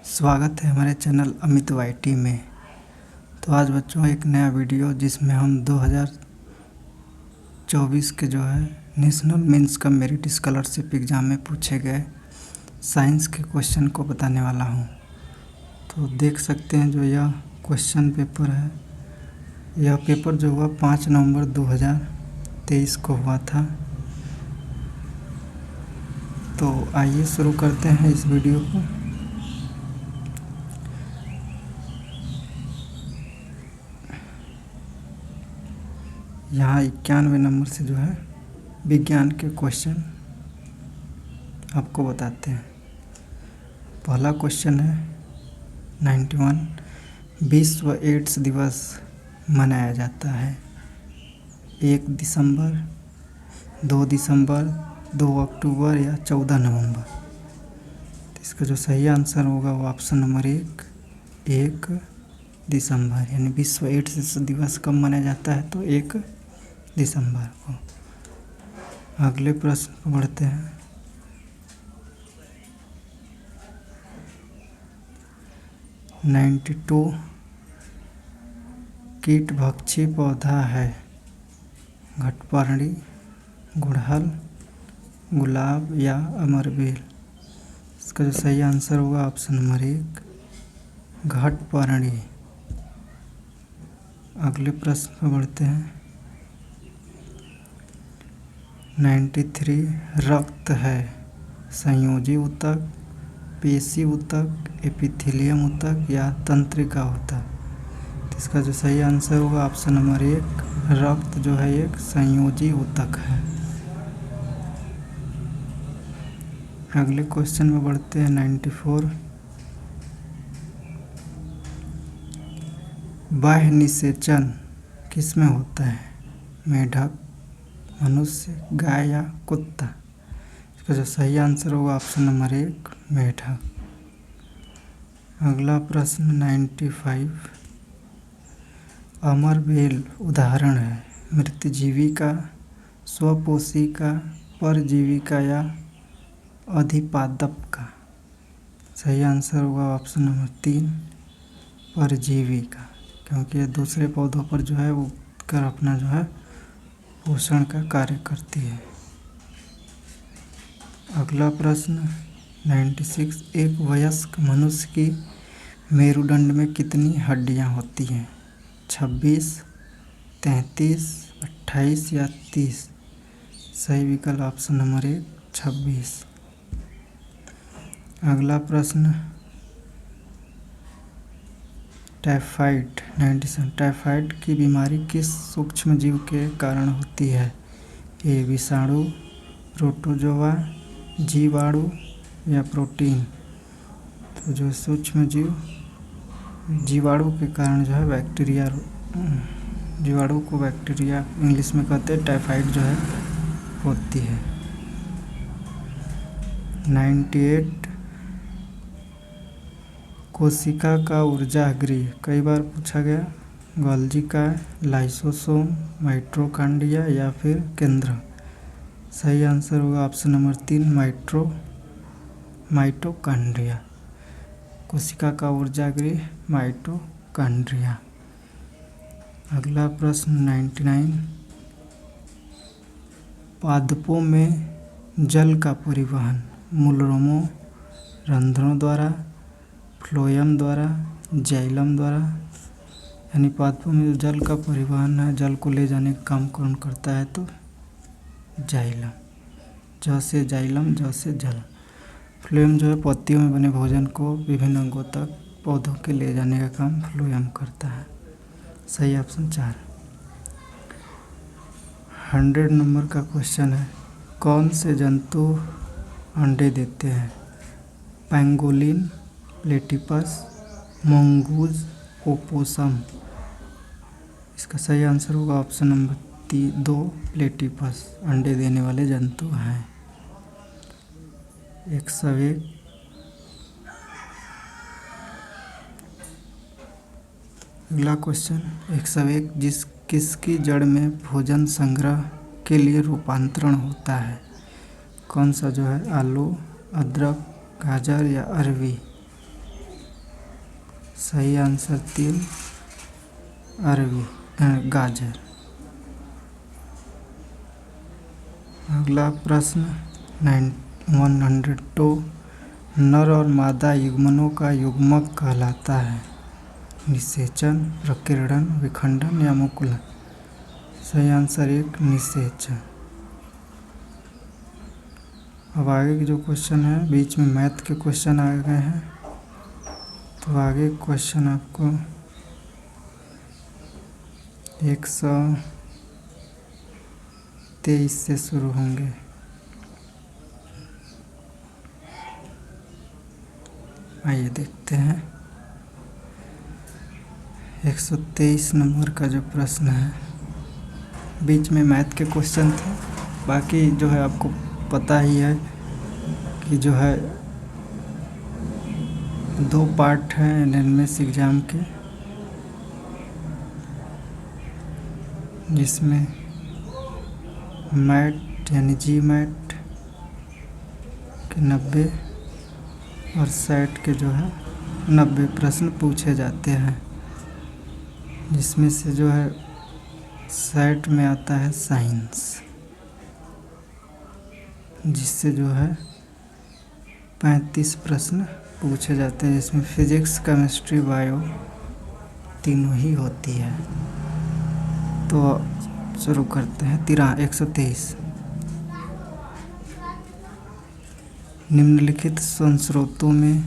स्वागत है हमारे चैनल अमित वाईटी में। तो आज बच्चों एक नया वीडियो जिसमें हम 2024 के जो है नेशनल मेंस का मेरिट स्कॉलरशिप एग्ज़ाम में पूछे गए साइंस के क्वेश्चन को बताने वाला हूं। तो देख सकते हैं जो यह क्वेश्चन पेपर है, यह पेपर जो हुआ 5 नवंबर 2023 को हुआ था। तो आइए शुरू करते हैं इस वीडियो को। यहाँ 91 नंबर से जो है विज्ञान के क्वेश्चन आपको बताते हैं। पहला क्वेश्चन है 91, विश्व एड्स दिवस मनाया जाता है 1 दिसंबर, 2 दिसंबर, 2 अक्टूबर या 14 नवंबर। तो इसका जो सही आंसर होगा वो ऑप्शन नंबर 1 दिसंबर, यानी विश्व एड्स दिवस कब मनाया जाता है तो 1 दिसंबर को। अगले प्रश्न पर बढ़ते हैं। नाइन्टी टू कीटभक्षी पौधा है घटपर्णी, गुड़हल, गुलाब या अमरबेल। इसका जो सही आंसर होगा ऑप्शन नंबर 1 घटपर्णी। अगले प्रश्न पर बढ़ते हैं। 93 रक्त है संयोजी ऊतक, पेशी ऊतक, एपिथेलियम ऊतक या तंत्रिका ऊतक। तो इसका जो सही आंसर होगा ऑप्शन नंबर 1 रक्त जो है एक संयोजी ऊतक है। अगले क्वेश्चन में बढ़ते हैं। 94 बाह्य निषेचन किस में होता है, मेढक, मनुष्य, गाय या कुत्ता। इसका जो सही आंसर होगा ऑप्शन नंबर 1 मेढक। अगला प्रश्न 95 अमरबेल उदाहरण है मृतजीविका, स्वपोषी का, परजीविका या अधिपादप का। सही आंसर होगा ऑप्शन नंबर 3 परजीविका, क्योंकि ये दूसरे पौधों पर जो है वो कर अपना जो है पोषण का कार्य करती है। अगला प्रश्न 96 एक वयस्क मनुष्य की मेरुदंड में कितनी हड्डियां होती हैं, 26, 33, 28 या 30। सही विकल्प ऑप्शन नंबर 1 26। अगला प्रश्न टाइफाइड 97 टाइफाइड की बीमारी किस सूक्ष्म जीव के कारण होती है, ए विषाणु, प्रोटोजोआ, जीवाणु या प्रोटीन। तो जो सूक्ष्म जीव जीवाणु के कारण जो है बैक्टीरिया, जीवाणु को बैक्टीरिया इंग्लिश में कहते हैं, टाइफाइड जो है होती है। 98 कोशिका का ऊर्जा गृह कई बार पूछा गया, गोल्गी का, लाइसोसोम, माइटोकॉन्ड्रिया या फिर केंद्र। सही आंसर होगा ऑप्शन नंबर 3 माइटोकॉन्ड्रिया। कोशिका का ऊर्जा गृह माइटोकॉन्ड्रिया। अगला प्रश्न 99 पादपों में जल का परिवहन मूलरोमों, रंध्रों द्वारा, फ्लोएम द्वारा, जाइलम द्वारा। यानी पादपों में जो जल का परिवहन है, जल को ले जाने का काम कौन करता है तो जाइलम। ज से जाइलम, ज से जल। फ्लोएम जो है पत्तियों में बने भोजन को विभिन्न अंगों तक पौधों के ले जाने का काम फ्लोएम करता है। सही ऑप्शन 4। 100 नंबर का क्वेश्चन है, कौन से जंतु अंडे देते हैं, पैंगोलिन, प्लेटिपस, मंगूज, ओपोसम। इसका सही आंसर होगा ऑप्शन नंबर 2 प्लेटिपस अंडे देने वाले जंतु हैं। 101 अगला क्वेश्चन 101 किसकी जड़ में भोजन संग्रह के लिए रूपांतरण होता है, कौन सा जो है, आलू, अदरक, गाजर या अरवी। सही आंसर तिल, गाजर। अगला प्रश्न 102, नर और मादा युग्मनों का युग्मक कहलाता है निषेचन, प्रकीर्णन, विखंडन या मुकुलन। सही आंसर 1, निषेचन। अब आगे के जो क्वेश्चन है, बीच में मैथ के क्वेश्चन आ गए हैं, तो आगे क्वेश्चन आपको 123 से शुरू होंगे। आइए देखते हैं 123 नंबर का जो प्रश्न है, बीच में मैथ के क्वेश्चन थे। बाकी जो है आपको पता ही है कि जो है 2 पार्ट हैं एनएमएस एग्ज़ाम के, जिसमें मैट यानी जी मैट के 90 और सेट के जो है 90 प्रश्न पूछे जाते हैं, जिसमें से जो है सेट में आता है साइंस, जिससे जो है 35 प्रश्न पूछे जाते हैं, जिसमें फिजिक्स, केमिस्ट्री, बायो तीनों ही होती है। तो शुरू करते हैं 123। निम्नलिखित संस्रोतों में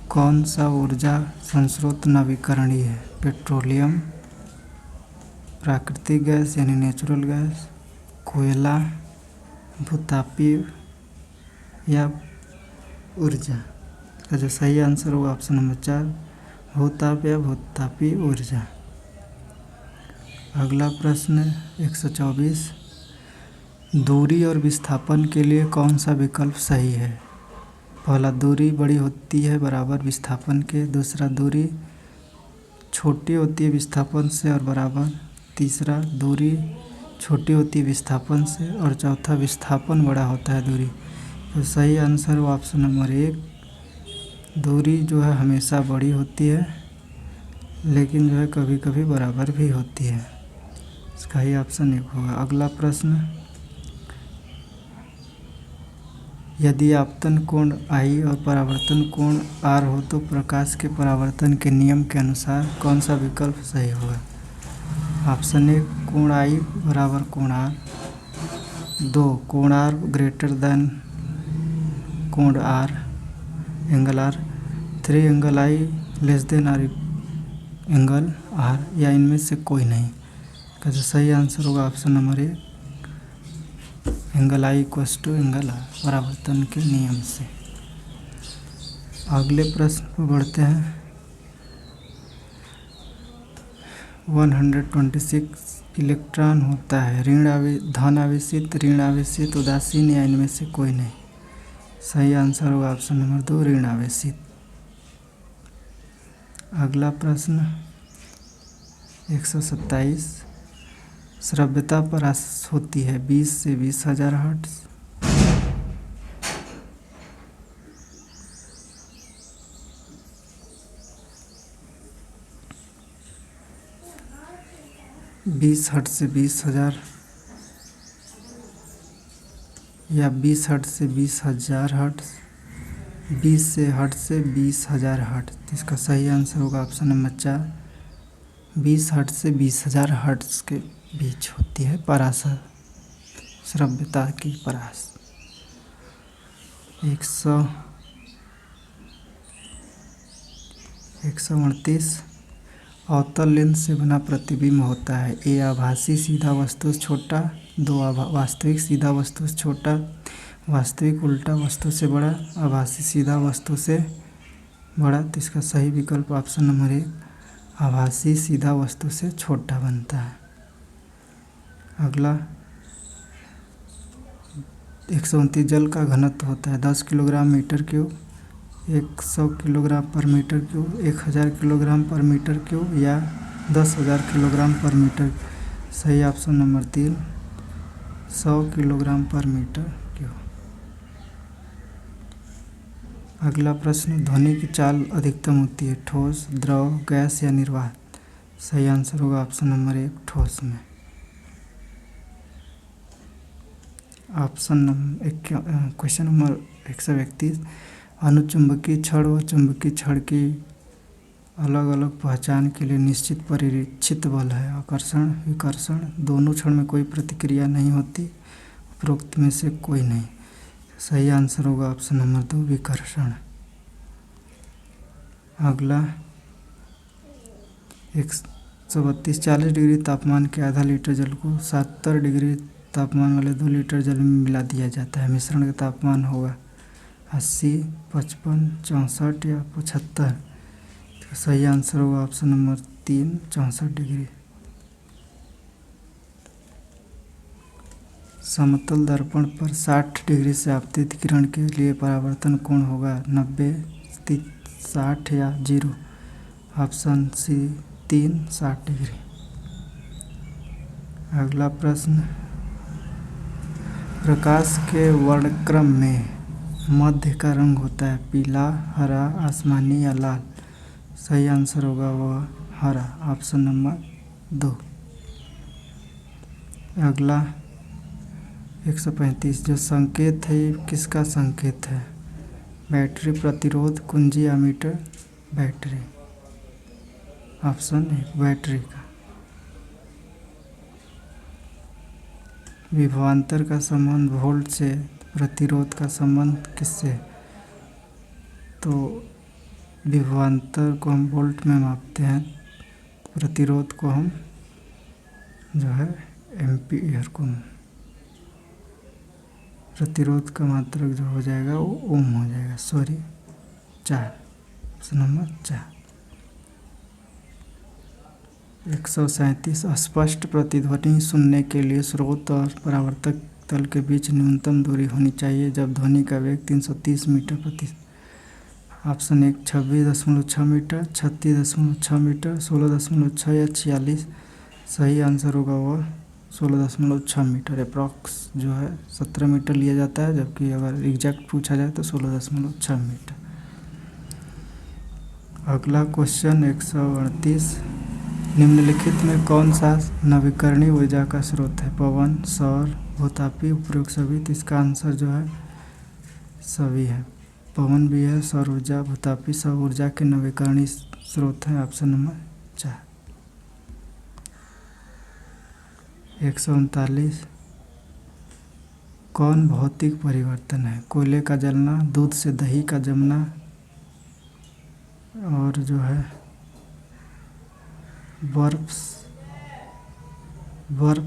कौन सा ऊर्जा संस्रोत नवीकरणीय है? पेट्रोलियम, प्राकृतिक गैस यानी नेचुरल गैस, कोयला, भूतापीय या ऊर्जा। का जो सही आंसर होगा ऑप्शन नंबर 4, भूताप या भूतापीय ऊर्जा। अगला प्रश्न 124, दूरी और विस्थापन के लिए कौन सा विकल्प सही है? पहला, दूरी बड़ी होती है बराबर विस्थापन के। दूसरा, दूरी छोटी होती है विस्थापन से और बराबर। तीसरा, दूरी छोटी होती है विस्थापन से। और चौथा, विस्थापन बड़ा होता है दूरी। तो सही आंसर हो ऑप्शन नंबर 1, दूरी जो है हमेशा बड़ी होती है, लेकिन जो है कभी कभी बराबर भी होती है। इसका ही ऑप्शन 1 होगा। अगला प्रश्न, यदि आपतन कोण I और परावर्तन कोण R हो तो प्रकाश के परावर्तन के नियम के अनुसार कौन सा विकल्प सही होगा? ऑप्शन 1, कोण I बराबर कोण R। 2, कोण R ग्रेटर देन कोण R, angle R। 3, angle I less than R angle R, या इनमें से कोई नहीं। का जो सही आंसर होगा option number 1, angle I equals to angle R, परावर्तन के नियम से। अगले प्रश्न पर बढ़ते हैं 126, इलेक्ट्रॉन होता है धन आवेशित, ऋण आवेशित, उदासीन या इनमें से कोई नहीं। सही आंसर होगा ऑप्शन नंबर 2, ऋण आवेशित। अगला प्रश्न 127, श्रव्यता परास होती है 20 से 20,000 हर्ट्ज। 20 हर्ट्ज से 20,000 या 20 हर्ट्ज से 20,000 हर्ट्ज, 20 से हर्ट्ज से 20,000 हर्ट्ज। इसका सही आंसर होगा ऑप्शन नंबर 4, 20 हर्ट्ज से 20,000 हर्ट्ज के बीच होती है परास, श्रव्यता की परास। 129, अवतल लेंस से बना प्रतिबिंब होता है। ए, आभासी सीधा वस्तु से छोटा। 2, वास्तविक सीधा वस्तु से छोटा। वास्तविक उल्टा वस्तु से बड़ा। आभासी सीधा वस्तु से बड़ा। तो इसका सही विकल्प ऑप्शन नंबर 1, आभासी सीधा वस्तु से छोटा बनता है। अगला 129, जल का घनत्व होता है 10 किलोग्राम मीटर क्यूब, 100 किलोग्राम पर मीटर क्यूब, 1000 किलोग्राम पर मीटर क्यूब या 10,000 किलोग्राम पर मीटर। सही ऑप्शन नंबर 3, 100 किलोग्राम पर मीटर क्यूब। अगला प्रश्न, ध्वनि की चाल अधिकतम होती है ठोस, द्रव, गैस या निर्वात? सही आंसर होगा ऑप्शन नंबर 1 ठोस में। क्वेश्चन नंबर 131, अनुचुंबकीय छड़ व चुंबकीय छड़ की अलग अलग पहचान के लिए निश्चित परिलक्षित बल है। आकर्षण, विकर्षण। दोनों छड़ में कोई प्रतिक्रिया नहीं होती, उपरोक्त में से कोई नहीं। सही आंसर होगा ऑप्शन नंबर 2 विकर्षण। अगला 132, 40 डिग्री तापमान के आधा लीटर जल को 70 डिग्री तापमान वाले 2 लीटर जल में मिला दिया जाता है। मिश्रण का तापमान होगा 80, 55, 64 या 75? तो सही आंसर होगा ऑप्शन नंबर 3 64 डिग्री। समतल दर्पण पर 60 डिग्री से आपतित किरण के लिए परावर्तन कोण होगा 90, 60 या 0? Option C 3 60 degree. अगला प्रश्न, प्रकाश के वर्णक्रम में मध्य का रंग होता है पीला, हरा, आसमानी या लाल? सही आंसर होगा वह हरा, ऑप्शन नंबर 2। अगला 135, जो संकेत है ये किसका संकेत है? बैटरी, प्रतिरोध, कुंजी या मीटर? बैटरी, ऑप्शन 1 बैटरी का। विभवांतर का संबंध वोल्ट से, प्रतिरोध का संबंध किससे? तो विभवांतर को हम वोल्ट में मापते हैं, प्रतिरोध को हम जो है एम्पीयर को, प्रतिरोध का मात्रक जो हो जाएगा वो ओम हो जाएगा। 4, ऑप्शन नंबर 4। 137, स्पष्ट प्रतिध्वनि सुनने के लिए स्रोत और परावर्तक तल के बीच न्यूनतम दूरी होनी चाहिए जब ध्वनि का वेग 330 मीटर प्रति। ऑप्शन 1 26.6 मीटर, 36.6 मीटर, 16.6 या 46? सही आंसर होगा वह 16.6 मीटर। अप्रॉक्स जो है 17 मीटर लिया जाता है, जबकि अगर एग्जैक्ट पूछा जाए तो 16.6 मीटर। अगला क्वेश्चन 138, निम्नलिखित में कौन सा नवीकरणीय ऊर्जा का स्रोत है? पवन, सौर, भूतापी, उपरोक्त सभी? तो इसका आंसर जो है सभी है। पवन भी है, सौर ऊर्जा, भूतापी सब ऊर्जा के नवीकरणीय स्रोत हैं, ऑप्शन नंबर 4। 139, कौन भौतिक परिवर्तन है? कोयले का जलना, दूध से दही का जमना, और जो है बर्फ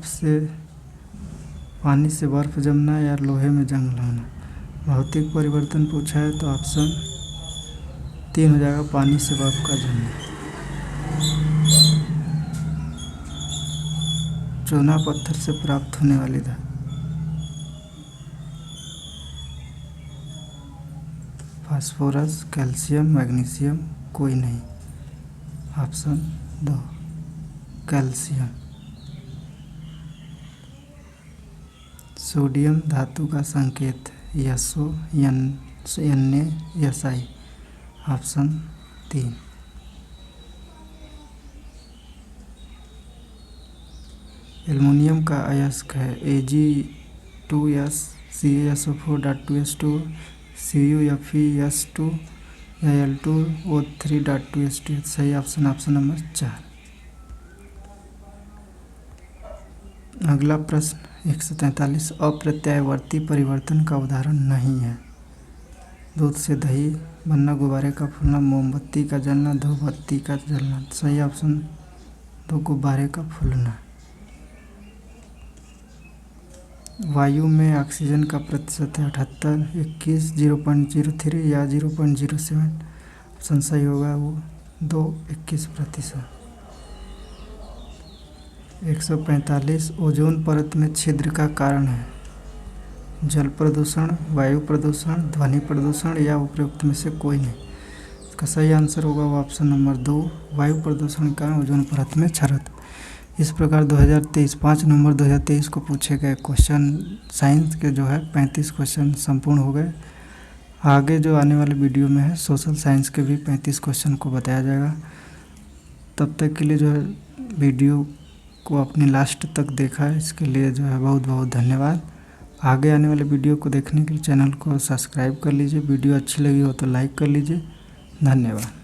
से पानी से बर्फ जमना या लोहे में जंग लगना? भौतिक परिवर्तन पूछा है तो ऑप्शन 3 हो जाएगा, पानी से बर्फ का जमना। चूना पत्थर से प्राप्त होने वाली धातु? Phosphorus, calcium, magnesium? कोई नहीं, ऑप्शन 2 कैल्शियम। सोडियम धातु का संकेत है SO, Na, Si? Option 3। Aluminium का अयस्क है Ag2S, CaSO4.2S2, CuFeS2 या Al2O3.2S2? सही ऑप्शन नंबर 4। अगला प्रश्न 143, अप्रत्यावर्ती परिवर्तन का उदाहरण नहीं है? दूध से दही बनना, गुब्बारे का फूलना, मोमबत्ती का जलना, धूपबत्ती का जलना? सही ऑप्शन 2 गुब्बारे का फूलना। वायु में ऑक्सीजन का प्रतिशत है 78, 21, 0.03 या 0.07? ऑप्शन सही होगा वो 2 21%। 145, ओजोन परत में छिद्र का कारण है? जल प्रदूषण, वायु प्रदूषण, ध्वनि प्रदूषण या उपरोक्त में से कोई नहीं? इसका सही आंसर होगा वो ऑप्शन नंबर 2 वायु प्रदूषण के कारण ओजोन परत में क्षरण। इस प्रकार 2023 5 नवंबर 2023 को पूछे गए क्वेश्चन साइंस के जो है 35 क्वेश्चन संपूर्ण हो गए। आगे जो आने वाले वीडियो में है सोशल साइंस के भी 35 क्वेश्चन को बताया जाएगा। तब तक के लिए जो है वीडियो को अपनी लास्ट तक देखा है, इसके लिए जो है बहुत बहुत धन्यवाद। आगे आने वाले वीडियो को देखने के लिए चैनल को सब्सक्राइब कर लीजिए। वीडियो अच्छी लगी हो तो लाइक कर लीजिए। धन्यवाद।